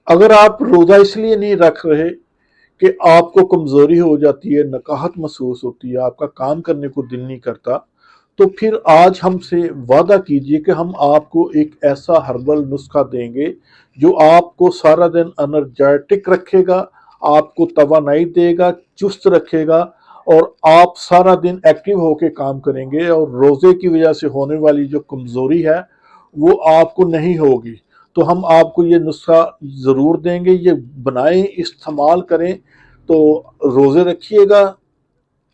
اگر آپ روزہ اس لیے نہیں رکھ رہے کہ آپ کو کمزوری ہو جاتی ہے، نکاہت محسوس ہوتی ہے، آپ کا کام کرنے کو دل نہیں کرتا، تو پھر آج ہم سے وعدہ کیجئے کہ ہم آپ کو ایک ایسا ہربل نسخہ دیں گے جو آپ کو سارا دن انرجیٹک رکھے گا، آپ کو توانائی دے گا، چست رکھے گا، اور آپ سارا دن ایکٹیو ہو کے کام کریں گے، اور روزے کی وجہ سے ہونے والی جو کمزوری ہے وہ آپ کو نہیں ہوگی۔ تو ہم آپ کو یہ نسخہ ضرور دیں گے، یہ بنائیں، استعمال کریں، تو روزے رکھیے گا،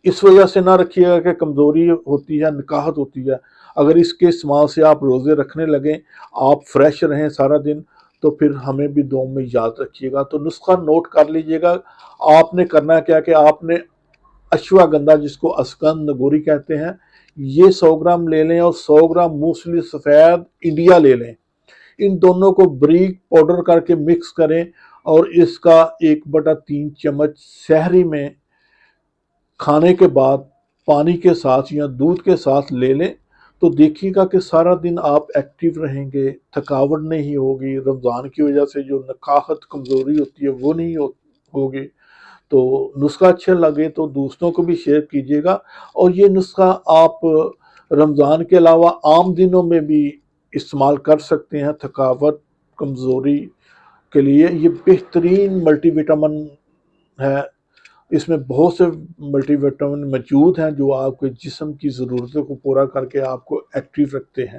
اس وجہ سے نہ رکھیے گا کہ کمزوری ہوتی ہے، نکاہت ہوتی ہے۔ اگر اس کے استعمال سے آپ روزے رکھنے لگیں، آپ فریش رہیں سارا دن، تو پھر ہمیں بھی دعاؤں میں یاد رکھیے گا۔ تو نسخہ نوٹ کر لیجئے گا۔ آپ نے کرنا کیا کہ آپ نے اشواگندھا، جس کو اسکند نگوری کہتے ہیں، یہ 100 گرام لے لیں، اور 100 گرام موسلی سفید انڈیا لے لیں۔ ان دونوں کو بریک پاؤڈر کر کے مکس کریں، اور اس کا 1/3 چمچ سحری میں کھانے کے بعد پانی کے ساتھ یا دودھ کے ساتھ لے لیں، تو دیکھیے گا کہ سارا دن آپ ایکٹیو رہیں گے، تھکاوٹ نہیں ہوگی، رمضان کی وجہ سے جو نکاہت کمزوری ہوتی ہے وہ نہیں ہوگی۔ تو نسخہ اچھا لگے تو دوستوں کو بھی شیئر کیجیے گا، اور یہ نسخہ آپ رمضان کے علاوہ عام دنوں میں بھی استعمال کر سکتے ہیں۔ تھکاوٹ، کمزوری کے لیے یہ بہترین ملٹی وٹامن ہے۔ اس میں بہت سے ملٹی وٹامن موجود ہیں جو آپ کے جسم کی ضرورتوں کو پورا کر کے آپ کو ایکٹیو رکھتے ہیں۔